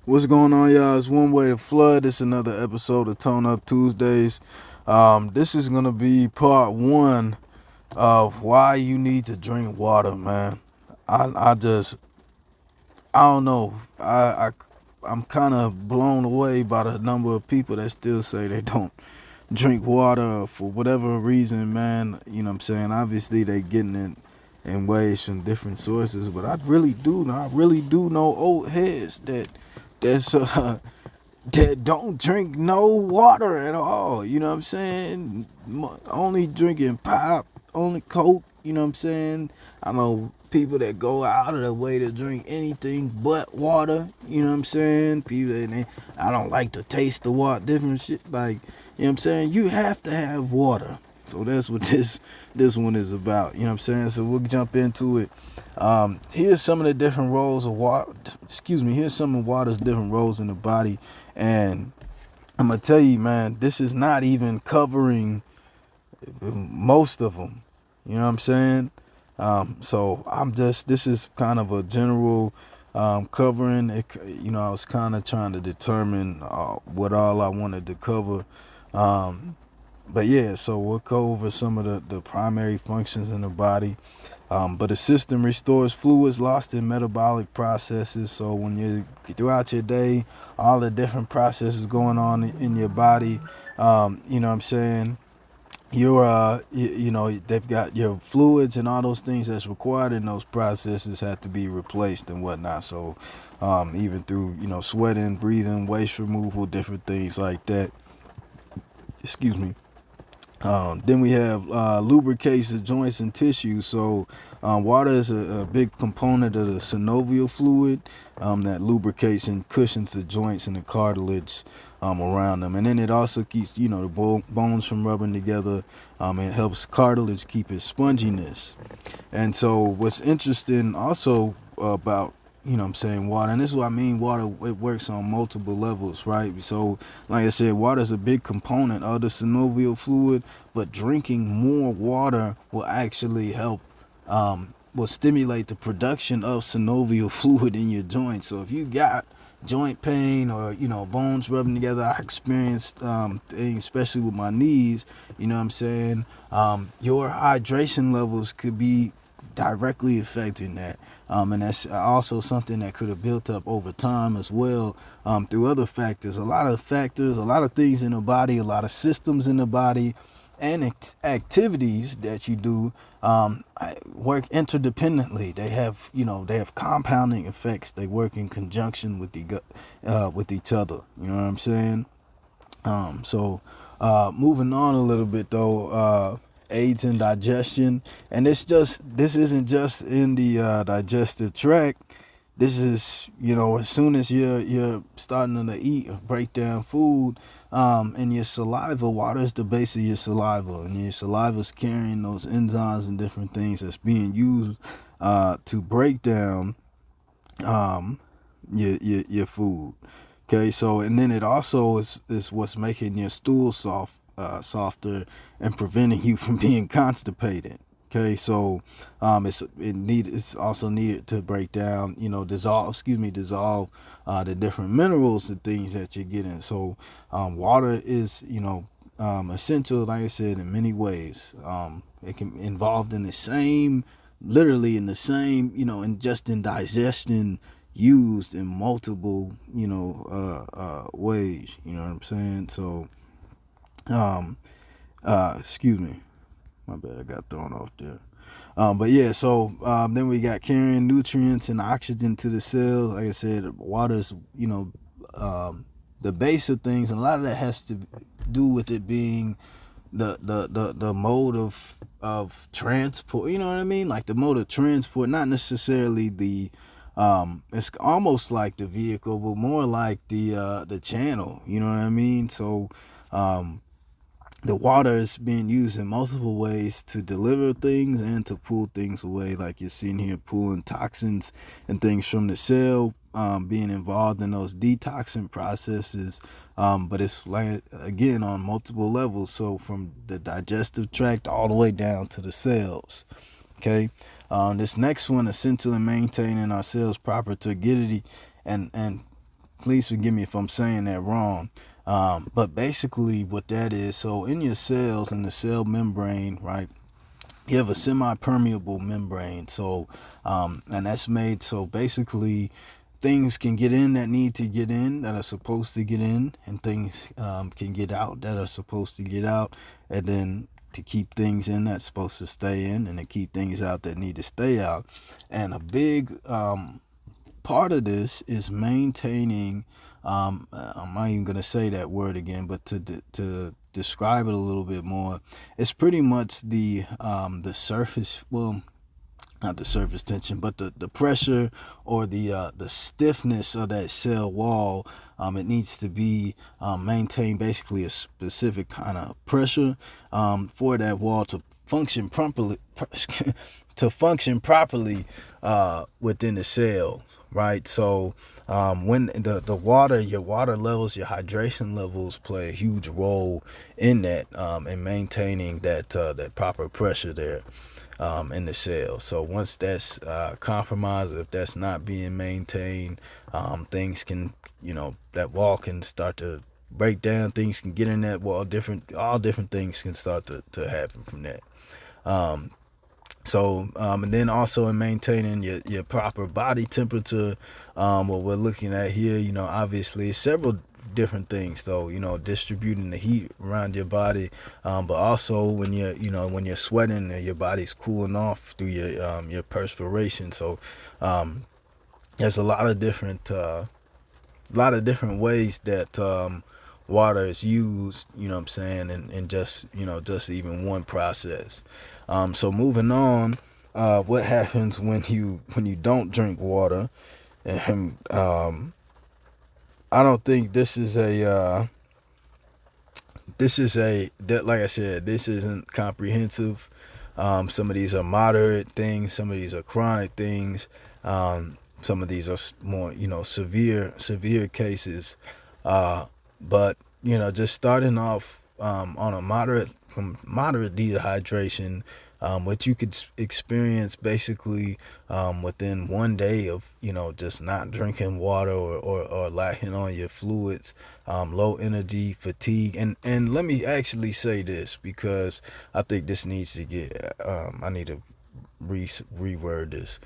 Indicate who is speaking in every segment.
Speaker 1: What's going on, y'all? It's One Way to Flood. It's another episode of Tone Up Tuesdays. This is gonna be part one of why you need to drink water, man. I don't know. I'm kind of blown away by the number of people that still say they don't drink water for whatever reason, man. You know what I'm saying? Obviously, they getting it in ways from different sources, but I really do know. I really do know old heads that's that don't drink no water at all. You know what I'm saying? Only drinking pop, only Coke. You know what I'm saying? I know people that go out of their way to drink anything but water. You know what I'm saying? People that I don't like to taste the water, different shit. Like, you know what I'm saying? You have to have water. So that's what this one is about. You know what I'm saying? So we'll jump into it. Here's some of the different roles of water. Excuse me. Here's some of water's different roles in the body, and I'm gonna tell you, man, this is not even covering most of them. You know what I'm saying? So this is kind of a general covering. I was kind of trying to determine what all I wanted to cover. But yeah, so we'll go over some of the primary functions in the body. But the system restores fluids lost in metabolic processes. So when you throughout your day, all the different processes going on in your body, you know what I'm saying? They've got your fluids and all those things that's required in those processes have to be replaced and whatnot. So even through sweating, breathing, waste removal, different things like that. Excuse me. Then we have lubricates the joints and tissues. So water is a big component of the synovial fluid that lubricates and cushions the joints and the cartilage around them. And then it also keeps the bones from rubbing together. It helps cartilage keep its sponginess. And so what's interesting also about water, and this is what I mean, water, it works on multiple levels, right? So like I said, water is a big component of the synovial fluid, but drinking more water will actually help will stimulate the production of synovial fluid in your joints. So if you got joint pain or bones rubbing together, I experienced things, especially with my knees, you know what I'm saying, your hydration levels could be directly affecting that. And that's also something that could have built up over time as well, through other factors. A lot of factors, a lot of things in the body, a lot of systems in the body, and activities that you do work interdependently. They have compounding effects. They work in conjunction with with each other. You know what I'm saying? Moving on a little bit though, aids in digestion, and this isn't just in the digestive tract. This is as soon as you're starting to eat or break down food, and your saliva, water is the base of your saliva, and your saliva is carrying those enzymes and different things that's being used to break down your food. Okay, so and then it also is what's making your stool softer and preventing you from being constipated. Okay, so it's also needed to break down, dissolve the different minerals and things that you're getting. So water is essential, like I said, in many ways. It can be involved in the same, literally in the same, in just in digestion, used in multiple ways. You know what I'm saying? So excuse me, my bad, I got thrown off there. But yeah, so then we got carrying nutrients and oxygen to the cells. Like I said, water is the base of things, and a lot of that has to do with it being the mode of transport. You know what I mean? Like the mode of transport, not necessarily the it's almost like the vehicle, but more like the channel. You know what I mean? So the water is being used in multiple ways to deliver things and to pull things away, like you're seeing here, pulling toxins and things from the cell, being involved in those detoxing processes. But it's like, again, on multiple levels. So from the digestive tract all the way down to the cells. Okay. This next one, essential in maintaining our cells proper turgidity and please forgive me if I'm saying that wrong. But basically, what that is, so in your cells, in the cell membrane, right, you have a semi-permeable membrane. So, and that's made so basically things can get in that need to get in, that are supposed to get in, and things can get out that are supposed to get out, and then to keep things in that's supposed to stay in, and to keep things out that need to stay out. And a big part of this is maintaining. I'm not even gonna say that word again, but to describe it a little bit more, it's pretty much the surface. Well, not the surface tension, but the pressure or the stiffness of that cell wall. It needs to be maintained basically a specific kind of pressure for that wall to function properly. To function properly within the cell, right? So when the water, your water levels, your hydration levels play a huge role in that, in maintaining that proper pressure there in the cell. So once that's compromised, if that's not being maintained, things can, that wall can start to break down. Things can get in that wall. All different things can start to happen from that. And then also in maintaining your proper body temperature, what we're looking at here, obviously several different things though, distributing the heat around your body, but also when you're sweating, your body's cooling off through your perspiration. So there's a lot of different ways that water is used, and just even one process. So moving on, what happens when you don't drink water? And I don't think this is like I said, this isn't comprehensive. Some of these are moderate things, some of these are chronic things, some of these are more severe cases. But just starting off on a moderate dehydration, what you could experience basically within one day of just not drinking water or lacking on your fluids, low energy, fatigue, and let me actually say this, because I think this needs to get I need to reword this.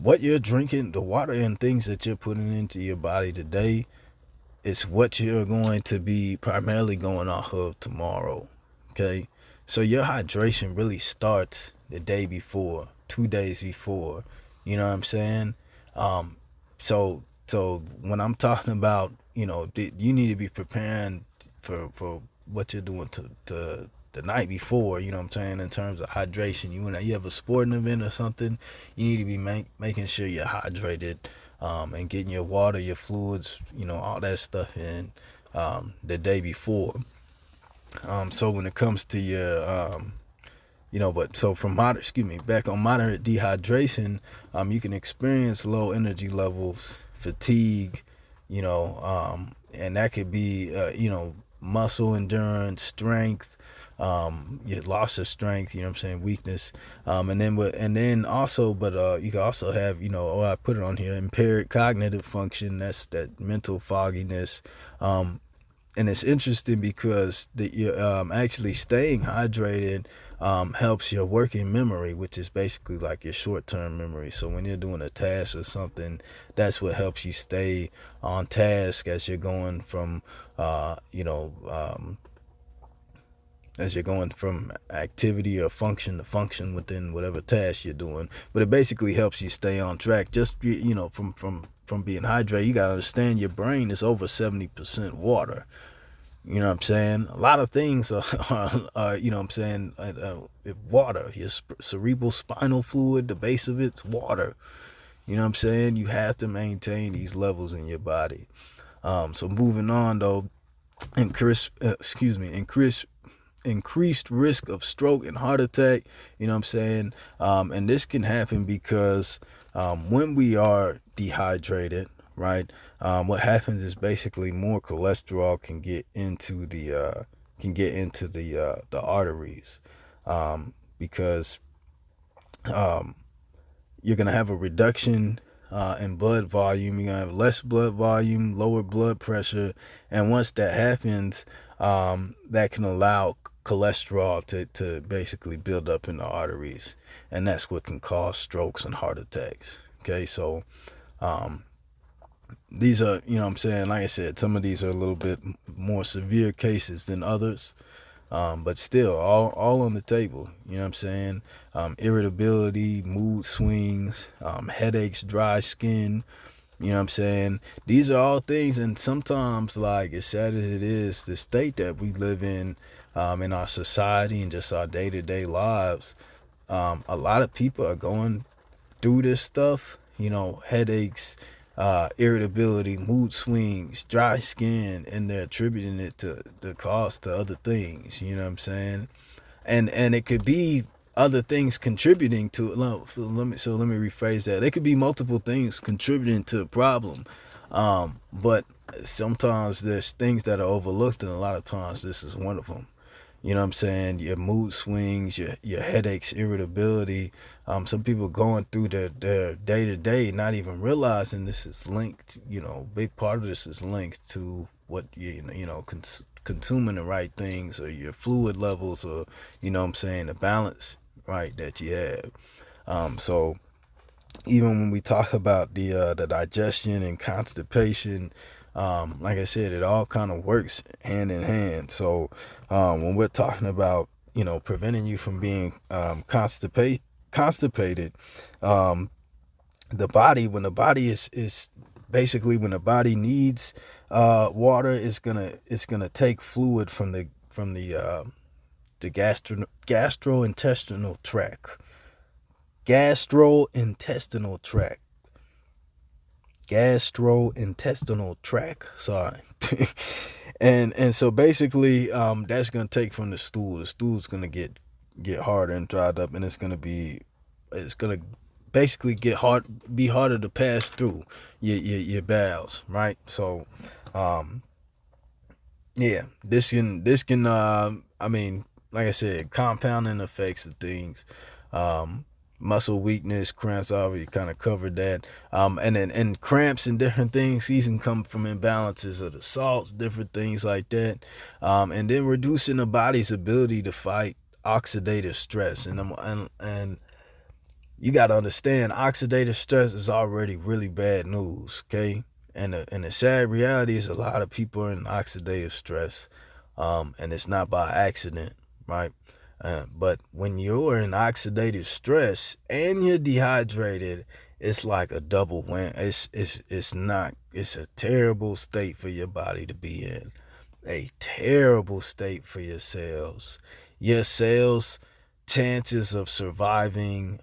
Speaker 1: What you're drinking, the water and things that you're putting into your body today, it's what you're going to be primarily going off of tomorrow. Okay, so your hydration really starts the day before, 2 days before. You know what I'm saying? So when I'm talking about, you need to be preparing for what you're doing to the night before. You know what I'm saying? In terms of hydration, you have a sporting event or something, you need to be making sure you're hydrated, and getting your water, your fluids, all that stuff in the day before. So when it comes to your but so from back on moderate dehydration, you can experience low energy levels, fatigue, and that could be muscle endurance, strength, your loss of strength, weakness, and then also, but you can also have, I put it on here, impaired cognitive function. That's that mental fogginess. And it's interesting because you're actually staying hydrated helps your working memory, which is basically like your short-term memory. So when you're doing a task or something, that's what helps you stay on task as you're going from, as you're going from activity or function to function within whatever task you're doing. But it basically helps you stay on track. Just, from being hydrated, you got to understand your brain is over 70% water. You know what I'm saying? A lot of things are water. Your cerebral spinal fluid, the base of it's water. You know what I'm saying? You have to maintain these levels in your body. So moving on though, increased risk of stroke and heart attack. You know what I'm saying? And this can happen because when we are dehydrated, right? What happens is basically more cholesterol can get into the arteries, because you're gonna have a reduction in blood volume. You're gonna have less blood volume, lower blood pressure, and once that happens, that can allow cholesterol to basically build up in the arteries, and that's what can cause strokes and heart attacks. Okay, so um, these are, you know what I'm saying, like I said, some of these are a little bit more severe cases than others. But still, all on the table. You know what I'm saying? Irritability, mood swings, headaches, dry skin. You know what I'm saying? These are all things, and sometimes, like, as sad as it is, the state that we live in our society and just our day-to-day lives, a lot of people are going through this stuff. You know, headaches, irritability, mood swings, dry skin, and they're attributing it to the cause to other things. You know what I'm saying? And it could be other things contributing to it. Let me rephrase that. It could be multiple things contributing to the problem, but sometimes there's things that are overlooked, and a lot of times this is one of them. You know what I'm saying? Your mood swings, your headaches, irritability. Some people going through their day to day, not even realizing this is linked. You know, big part of this is linked to what consuming the right things, or your fluid levels, or you know what I'm saying, the balance right that you have. So even when we talk about the digestion and constipation, like I said, it all kind of works hand in hand. So when we're talking about, you know, preventing you from being constipated, the body, when the body is basically, when the body needs water, it's gonna take fluid from the gastrointestinal tract. Gastrointestinal tract. Gastrointestinal tract. Sorry. and so basically, that's gonna take from the stool. The stool's gonna get harder and dried up, and it's gonna basically be harder to pass through your bowels, right? So, yeah, this can I mean, like I said, compounding effects of things. Muscle weakness, cramps, I already kind of covered that. And cramps and different things, these can come from imbalances of the salts, different things like that. And then reducing the body's ability to fight oxidative stress. And you got to understand, oxidative stress is already really bad news, okay? And the sad reality is a lot of people are in oxidative stress, and it's not by accident, right? But when you're in oxidative stress and you're dehydrated, it's like a double win. It's a terrible state for your body to be in. A terrible state for your cells. Your cells' chances of surviving,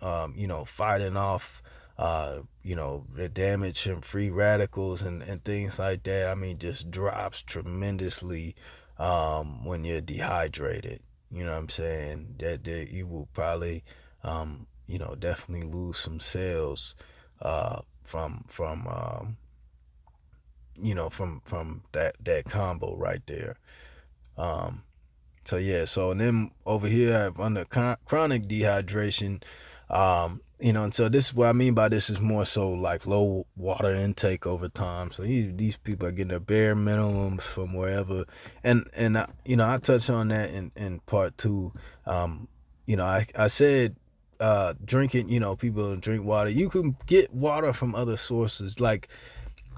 Speaker 1: fighting off, the damage from free radicals and things like that, I mean, just drops tremendously when you're dehydrated. You know what I'm saying? That you will probably, definitely lose some cells from that combo right there. So yeah, so and then over here I have under chronic dehydration, and so this is what I mean by this is more so like low water intake over time. So these people are getting their bare minimums from wherever, and I touched on that in part two. I said drinking, people drink water. You can get water from other sources like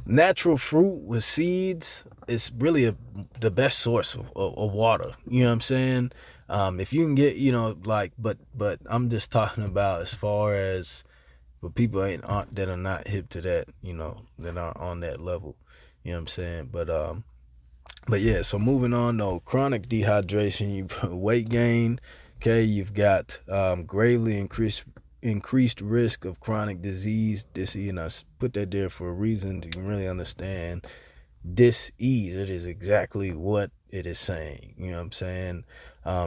Speaker 1: natural fruit with seeds is really the best source of water. You know what I'm saying? If you can get, but I'm just talking about as far as for people that are not hip to that, that aren't on that level. You know what I'm saying? But yeah, so moving on though, chronic dehydration, you weight gain, okay, you've got greatly increased risk of chronic disease. And I put that there for a reason to really understand dis-ease. It is exactly what it is saying. You know what I'm saying?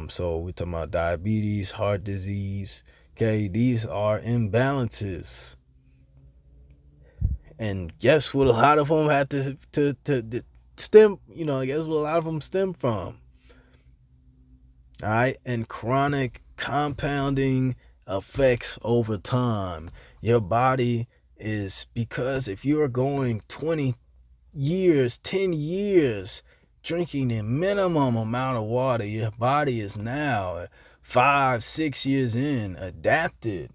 Speaker 1: So we're talking about diabetes, heart disease. Okay, these are imbalances. And guess what a lot of them have to stem, guess what a lot of them stem from? All right, and chronic compounding effects over time. Your body is because if you're going 20 years, 10 years drinking the minimum amount of water, your body is now 5, 6 years in adapted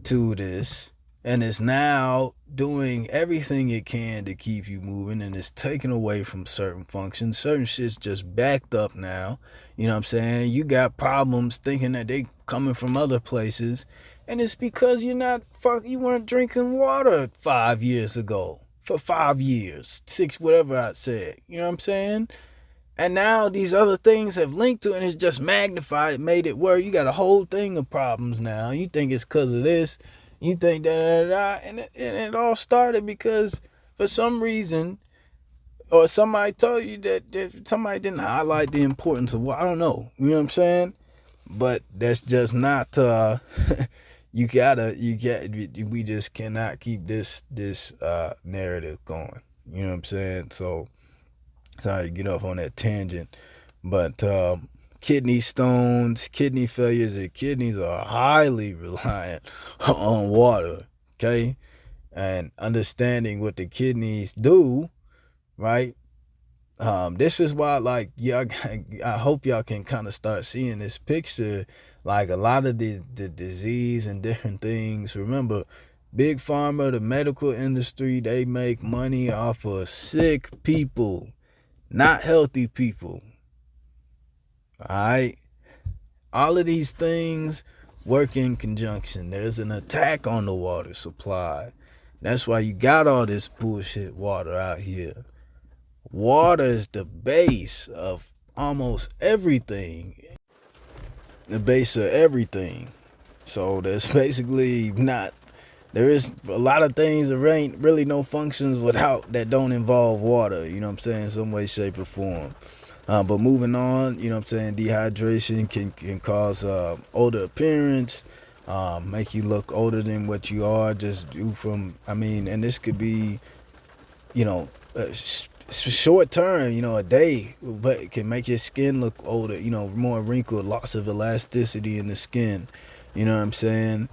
Speaker 1: to this, and it's now doing everything it can to keep you moving, and it's taken away from certain functions. Certain shit's just backed up now. You know what I'm saying? You got problems thinking that they coming from other places, and it's because you weren't drinking water 5 years ago. For 5 years, six, whatever I said. You know what I'm saying? And now these other things have linked to it, and it's just magnified. It made it where you got a whole thing of problems now. You think it's because of this. You think da. And it all started because for some reason, or somebody told you that somebody didn't highlight the importance of what, I don't know. You know what I'm saying? But that's just not, we just cannot keep this narrative going. You know what I'm saying? So, sorry to get off on that tangent, but kidney stones, kidney failures, and kidneys are highly reliant on water. Okay, and understanding what the kidneys do, right? This is why, like, y'all, I hope y'all can kind of start seeing this picture. Like a lot of the disease and different things. Remember, big pharma, the medical industry, they make money off of sick people, not healthy people. All right? All of these things work in conjunction. There's an attack on the water supply. That's why you got all this bullshit water out here. Water is the base of almost everything. The base of everything. So there's basically not, there is a lot of things that ain't really no functions without that don't involve water, you know what I'm saying, in some way, shape, or form. But moving on, you know what I'm saying, dehydration can cause older appearance, make you look older than what you are, just due from, and this could be, you know, short term, you know, a day, but it can make your skin look older, you know, more wrinkled, loss of elasticity in the skin. You know what I'm saying?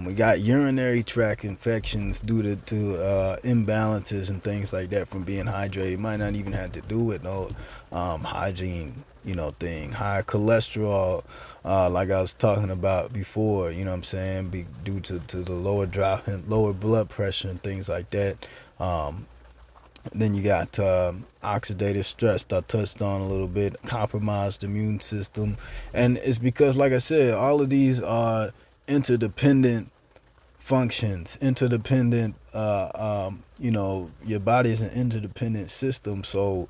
Speaker 1: We got urinary tract infections due to imbalances and things like that from being hydrated. It might not even have to do with no hygiene, you know, thing. High cholesterol, like I was talking about before, you know what I'm saying, due to the lower drop and lower blood pressure and things like that. Then you got oxidative stress I touched on a little bit, compromised immune system. And it's because, like I said, all of these are interdependent functions, interdependent, you know, your body is an interdependent system. So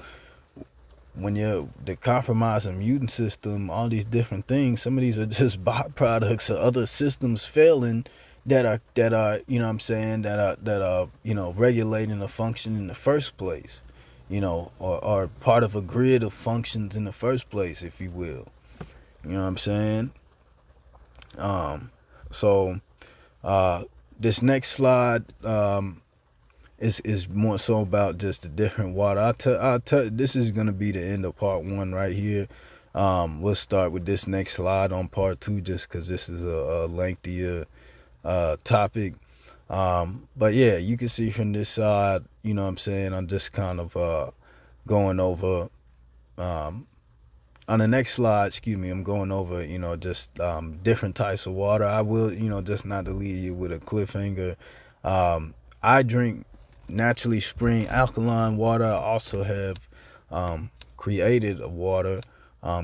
Speaker 1: when the compromised immune system, all these different things, some of these are just byproducts of other systems failing that are you know what I'm saying, that are you know, regulating the function in the first place, you know, or part of a grid of functions in the first place, if you will. You know what I'm saying? So this next slide is more so about just the different water. This is gonna be the end of part 1 right here. We'll start with this next slide on part 2, just because this is a lengthier topic. But yeah, you can see from this side, you know what I'm saying, I'm just kind of going over on the next slide, I'm going over, you know, just different types of water. I will, you know, just not to leave you with a cliffhanger, I drink naturally spring alkaline water. I also have created a water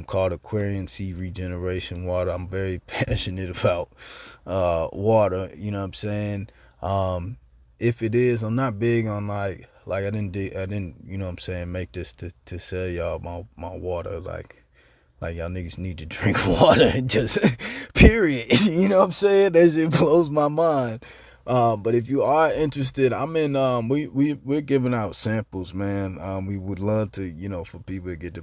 Speaker 1: called Aquarian Sea Regeneration water. I'm very passionate about water, you know what I'm saying. If it is, I'm not big on like I didn't, you know what I'm saying, make this to sell y'all my water, like y'all niggas need to drink water, just period. You know what I'm saying? That shit blows my mind. But if you are interested, I'm in, we're giving out samples, man. We would love to, you know, for people to get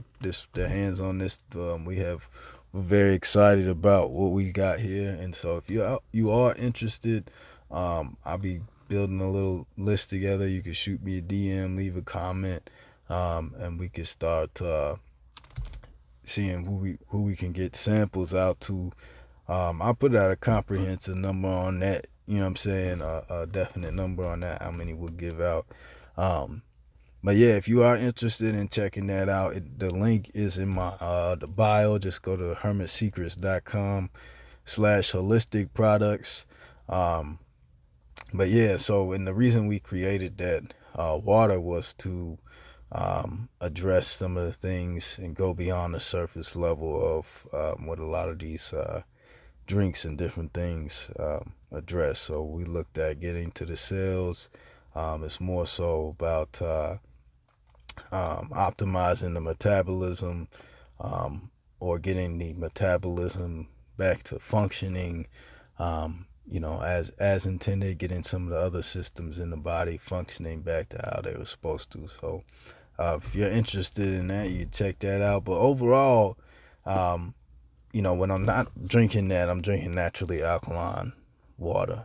Speaker 1: their hands on this. We're very excited about what we got here. And so if you are interested, I'll be building a little list together. You can shoot me a DM, leave a comment, and we can start, seeing who we can get samples out to. I put out a comprehensive number on that, you know what I'm saying, a definite number on that, how many we'll give out. But yeah, if you are interested in checking that out, the link is in my the bio. Just go to hermitsecrets.com/holistic products. But yeah, so, and the reason we created that water was to address some of the things and go beyond the surface level of what a lot of these drinks and different things address. So we looked at getting to the cells. It's more so about optimizing the metabolism, or getting the metabolism back to functioning, as intended, getting some of the other systems in the body functioning back to how they were supposed to. So if you're interested in that, you check that out. But overall, when I'm not drinking that, I'm drinking naturally alkaline water.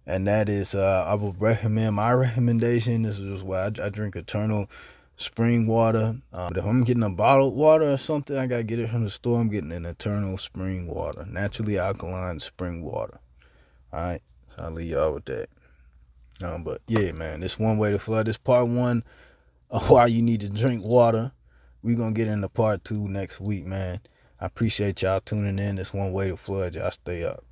Speaker 1: And that is, I would recommend, my recommendation, this is why I drink Eternal spring water. But if I'm getting a bottled water or something, I gotta get it from the store. I'm getting an Eternal spring water, naturally alkaline spring water. All right, so I'll leave y'all with that. But yeah, man, this one way to flood. This part one of why you need to drink water. We're gonna get into part two next week, man. I appreciate y'all tuning in. This one way to flood. Y'all stay up.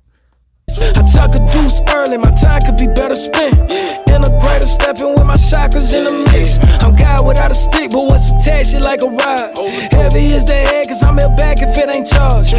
Speaker 2: I talk a deuce early, my time could be better spent in a greater stepping with my chakras in the mix. I'm God without a stick, but what's attached, shit like a rod. Heavy is the head, cause I'm held back if it ain't charged.